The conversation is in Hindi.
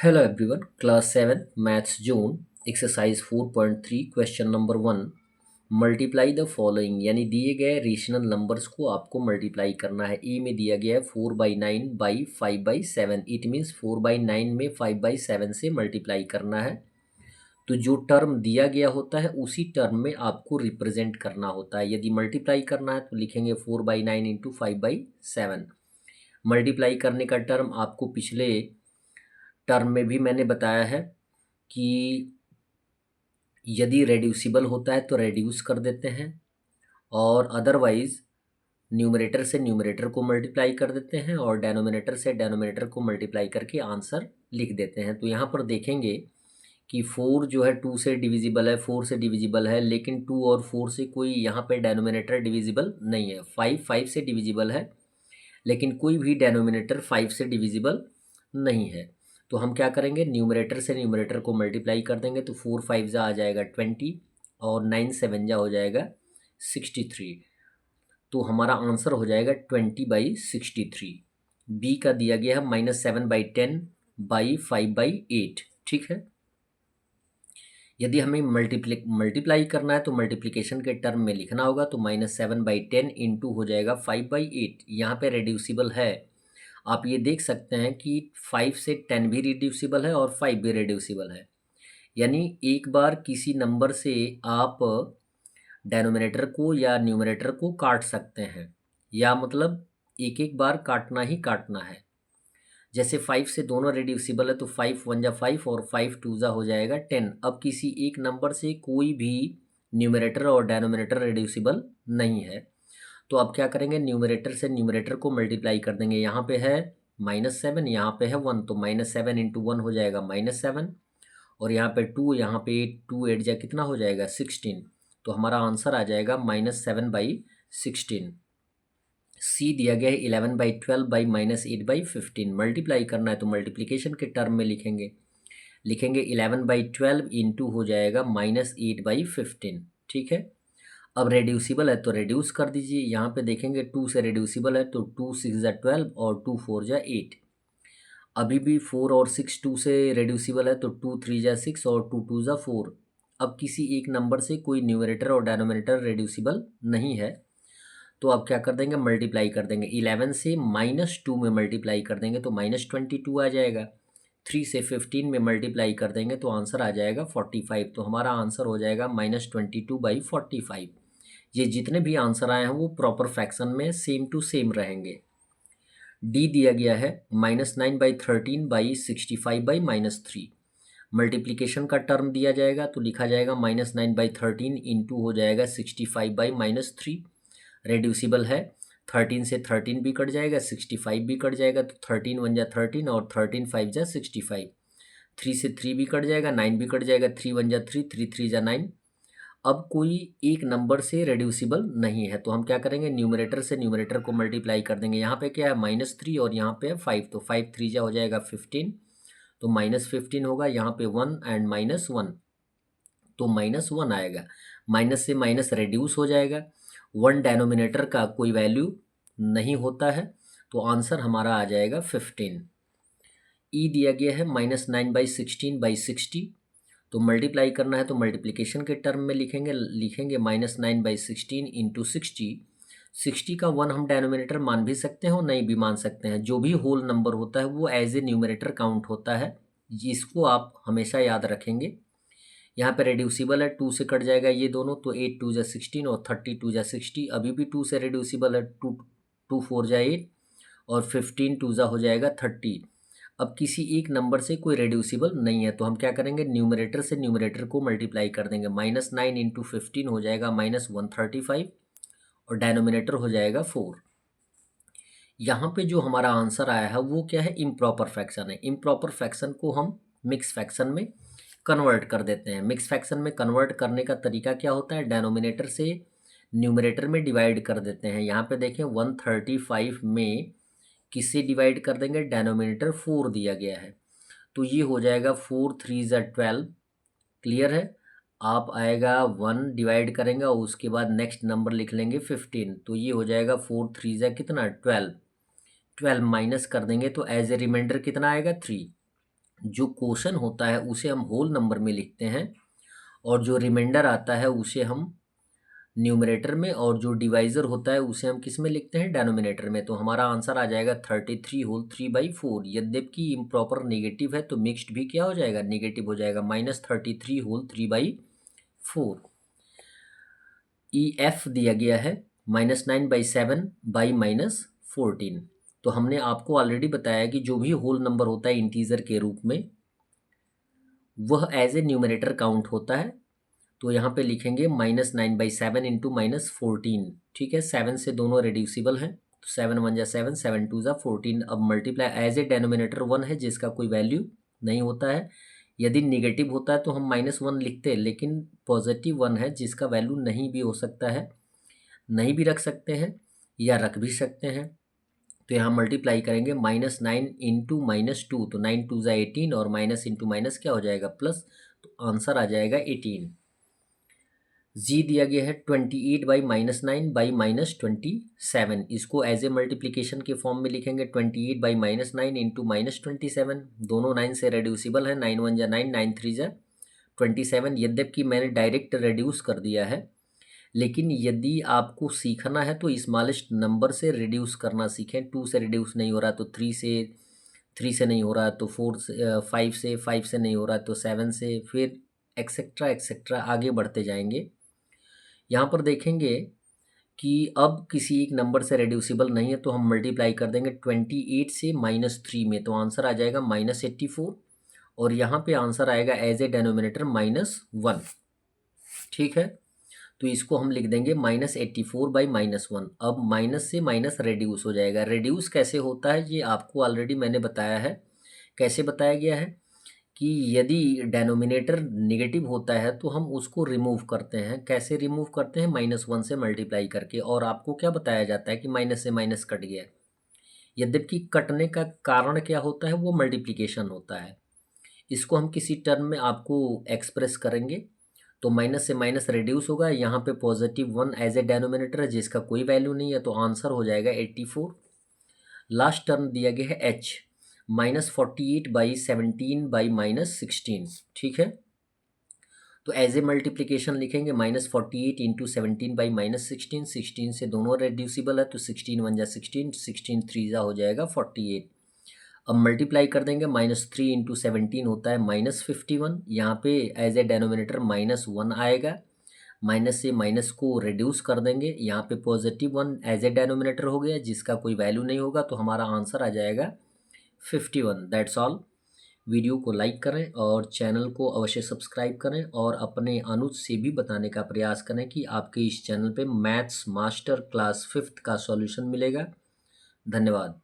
Hello everyone, class 7 maths June exercise 4.3 question number 1 multiply the following यानी दिए गए रेशनल नंबर्स को आपको मल्टीप्लाई करना है। ए में दिया गया है 4/9 बाई 5/7। इट मीन्स 4/9 में 5/7 से मल्टीप्लाई करना है। तो जो टर्म दिया गया होता है उसी टर्म में आपको रिप्रेजेंट करना होता है। यदि मल्टीप्लाई करना है तो लिखेंगे 4/9 इंटू 5/7। मल्टीप्लाई करने का टर्म आपको पिछले टर्म में भी मैंने बताया है कि यदि रेड्यूसिबल होता है तो रेड्यूस कर देते हैं और अदरवाइज न्यूमरेटर से न्यूमरेटर को मल्टीप्लाई कर देते हैं और डेनोमिनेटर से डेनोमिनेटर को मल्टीप्लाई करके आंसर लिख देते हैं। तो यहाँ पर देखेंगे कि 4 जो है 2 से डिविजिबल है, 4 से डिविजिबल है, लेकिन 2 और 4 से कोई यहाँ पे डेनोमिनेटर डिविजिबल नहीं है। 5 से डिविजिबल है, लेकिन कोई भी डेनोमिनेटर 5 से डिविजिबल नहीं है। तो हम क्या करेंगे, न्यूमरेटर से न्यूमरेटर को मल्टीप्लाई कर देंगे तो 4 5 जा आ जाएगा 20 और 9 7 जा हो जाएगा 63। तो हमारा आंसर हो जाएगा 20/63। बी का दिया गया है -7/10 बाई 5/8। ठीक है। यदि हमें मल्टीप्लाई करना है तो मल्टीप्लिकेशन के टर्म में लिखना होगा। तो -7/10 इंटू हो जाएगा 5/8। यहाँ पे रेड्यूसिबल है, आप ये देख सकते हैं कि 5 से 10 भी रिड्यूसिबल है और 5 भी रिड्यूसिबल है। यानी एक बार किसी नंबर से आप डेनोमिनेटर को या न्यूमरेटर को काट सकते हैं, या मतलब एक एक बार काटना ही काटना है। जैसे 5 से दोनों रिड्यूसिबल है तो 5 1 जा 5 और 5 2 जा हो जाएगा 10। अब किसी एक नंबर से कोई भी न्यूमरेटर और डेनोमिनेटर रिड्यूसिबल नहीं है, तो अब क्या करेंगे, न्यूमरेटर से न्यूमरेटर को मल्टीप्लाई कर देंगे। यहाँ पे है -7, यहाँ पे है 1, तो -7 इंटू 1 हो जाएगा -7 और यहाँ पे 2, यहाँ पे 2 8 जा कितना हो जाएगा 16। तो हमारा आंसर आ जाएगा -7/16। सी दिया गया है 11/12 बाई -8/15। मल्टीप्लाई करना है तो मल्टीप्लिकेशन के टर्म में लिखेंगे 11/12 इंटू हो जाएगा -8/15। ठीक है। अब रेड्यूसिबल है तो रेड्यूस कर दीजिए। यहाँ पे देखेंगे 2 से रेड्यूसिबल है तो 2 6 जा 12 और 2 4 जा 8। अभी भी 4 और 6 2 से रेड्यूसिबल है तो 2 3 जा 6 और 2 2 जा 4। अब किसी एक नंबर से कोई न्यूमरेटर और डेनोमिनेटर रेड्यूसिबल नहीं है, तो अब क्या कर देंगे, मल्टीप्लाई कर देंगे। 11 से -2 में मल्टीप्लाई कर देंगे तो -22 आ जाएगा। 3 से 15 में मल्टीप्लाई कर देंगे तो आंसर आ जाएगा 45। तो हमारा आंसर हो जाएगा -22/45। ये जितने भी आंसर आए हैं वो प्रॉपर फ्रैक्शन में सेम टू सेम रहेंगे। डी दिया गया है -9/13 बाई 65 बाई -3। मल्टीप्लिकेशन का टर्म दिया जाएगा तो लिखा जाएगा -9/13 इंटू हो जाएगा 65 बाई -3। रेड्यूसिबल है, 13 से 13 भी कट जाएगा, 65 भी कट जाएगा, तो 13 1 जा 13 और 13 5 जा 65। 3 से 3 भी कट जाएगा, 9 भी कट जाएगा, 3 1 जा 3, 3 3 जा 9। अब कोई एक नंबर से रेड्यूसिबल नहीं है तो हम क्या करेंगे, न्यूमरेटर से न्यूमरेटर को मल्टीप्लाई कर देंगे। यहाँ पे क्या है -3 और यहाँ पे है 5, तो 5 3 जा हो जाएगा 15, तो -15 होगा। यहाँ पे 1 एंड -1, तो -1 आएगा। माइनस से माइनस रेड्यूस हो जाएगा। 1 डेनोमिनेटर का कोई वैल्यू नहीं होता है, तो आंसर हमारा आ जाएगा 15। ई दिया गया है -9/16/60। तो मल्टीप्लाई करना है तो मल्टीप्लिकेशन के टर्म में लिखेंगे -9/16 इंटू 60। 60 का 1 हम डेनोमिनेटर मान भी सकते हैं और नहीं भी मान सकते हैं। जो भी होल नंबर होता है वो एज ए न्यूमरेटर काउंट होता है, जिसको आप हमेशा याद रखेंगे। यहाँ पे रेड्यूसिबल है, 2 से कट जाएगा ये दोनों, तो 8 2 जा 16 और 32 जा 60। अभी भी 2 से रेड्यूसिबल है, 2 4 जा 8 और 15 2 जा हो जाएगा 30। अब किसी एक नंबर से कोई रेड्यूसिबल नहीं है तो हम क्या करेंगे, न्यूमरेटर से न्यूमरेटर को मल्टीप्लाई कर देंगे। -9 इंटू 15 हो जाएगा -135 और डेनोमिनेटर हो जाएगा 4। यहाँ पे जो हमारा आंसर आया है वो क्या है, इम्प्रॉपर फ्रैक्शन है। इम्प्रॉपर फ्रैक्शन को हम मिक्स फ्रैक्शन में कन्वर्ट कर देते हैं। मिक्स फ्रैक्शन में कन्वर्ट करने का तरीका क्या होता है, डेनोमिनेटर से न्यूमरेटर में डिवाइड कर देते हैं। यहाँ पे देखें 135 में किससे डिवाइड कर देंगे, डेनोमिनेटर 4 दिया गया है, तो ये हो जाएगा 4 3 जा 12। क्लियर है। आप आएगा 1 डिवाइड करेंगे और उसके बाद नेक्स्ट नंबर लिख लेंगे 15, तो ये हो जाएगा 4 3 जा कितना 12। 12 माइनस कर देंगे तो एज ए रिमाइंडर कितना आएगा 3। जो क्वोशन होता है उसे हम होल नंबर में लिखते हैं और जो रिमाइंडर आता है उसे हम न्यूमरेटर में, और जो डिवाइज़र होता है उसे हम किस में लिखते हैं, डेनोमिनेटर में। तो हमारा आंसर आ जाएगा 33 होल 3/4। यद्यपि इम्प्रॉपर नेगेटिव है तो मिक्स्ड भी क्या हो जाएगा, नेगेटिव हो जाएगा, -33 होल 3/4। ई एफ दिया गया है -9/7/-14। तो हमने आपको ऑलरेडी बताया कि जो भी होल नंबर होता है इंटीजर के रूप में वह एज ए न्यूमरेटर काउंट होता है। तो यहाँ पे लिखेंगे -9/7 इंटू -14। ठीक है, 7 से दोनों रेड्यूसिबल हैं, तो 7 1 जा 7, 7 2 जा 14। अब मल्टीप्लाई एज ए डेनोमिनेटर 1 है जिसका कोई वैल्यू नहीं होता है। यदि निगेटिव होता है तो हम -1 लिखते हैं, लेकिन पॉजिटिव 1 है जिसका वैल्यू नहीं भी हो सकता है, नहीं भी रख सकते हैं या रख भी सकते हैं। तो यहाँ मल्टीप्लाई करेंगे -9 इंटू -2, तो 9 2 जा 18 और माइनस इंटू माइनस क्या हो जाएगा, प्लस। तो आंसर आ जाएगा 18। जी दिया गया है 28/-9/-27। इसको एज ए मल्टीप्लिकेशन के फॉर्म में लिखेंगे 28/-9 इंटू -27। दोनों 9 से रेड्यूसिबल है, 9 1 जा 9, 9 3 जा 27। यद्यपि मैंने डायरेक्ट रेड्यूस कर दिया है, लेकिन यदि आपको सीखना है तो स्मॉलेस्ट नंबर से रिड्यूस करना सीखें। 2 से रिड्यूस नहीं हो रहा तो 3 से, 3 से नहीं हो रहा तो 4 से, 5 से नहीं हो रहा तो 7 से, फिर एक्सेट्रा एक्सेट्रा आगे बढ़ते जाएंगे। यहाँ पर देखेंगे कि अब किसी एक नंबर से रेड्यूसिबल नहीं है तो हम मल्टीप्लाई कर देंगे 28 से -3 में, तो आंसर आ जाएगा -84। और यहाँ पे आंसर आएगा एज ए डेनोमिनेटर -1। ठीक है, तो इसको हम लिख देंगे -84/-1। अब माइनस से माइनस रेड्यूस हो जाएगा। रेड्यूस कैसे होता है ये आपको ऑलरेडी मैंने बताया है। कैसे बताया गया है कि यदि डेनोमिनेटर नेगेटिव होता है तो हम उसको रिमूव करते हैं। कैसे रिमूव करते हैं, -1 से मल्टीप्लाई करके। और आपको क्या बताया जाता है कि माइनस से माइनस कट गया। यद्यपि कटने का कारण क्या होता है, वो मल्टीप्लिकेशन होता है। इसको हम किसी टर्म में आपको एक्सप्रेस करेंगे। तो माइनस से माइनस रिड्यूस होगा, यहाँ पे +1 एज ए डेनोमिनेटर है जिसका कोई वैल्यू नहीं है, तो आंसर हो जाएगा 84। लास्ट टर्म दिया गया है h, -48/17/-16। ठीक है, तो एज ए मल्टीप्लिकेशन लिखेंगे -48 इंटू 17/-16। 16 से दोनों रेड्यूसिबल है तो 16 1 जा 16, 16 3 जा हो जाएगा 48। अब मल्टीप्लाई कर देंगे, -3 इंटू 17 होता है -51। यहाँ पे एज ए डेनोमिनेटर -1 आएगा। माइनस से माइनस को रिड्यूस कर देंगे, यहाँ पे +1 एज ए डेनोमिनेटर हो गया जिसका कोई वैल्यू नहीं होगा, तो हमारा आंसर आ जाएगा 51। That's all. वीडियो को लाइक करें और चैनल को अवश्य सब्सक्राइब करें और अपने अनुज से भी बताने का प्रयास करें कि आपके इस चैनल पे मैथ्स मास्टर क्लास 5th का सॉल्यूशन मिलेगा। धन्यवाद।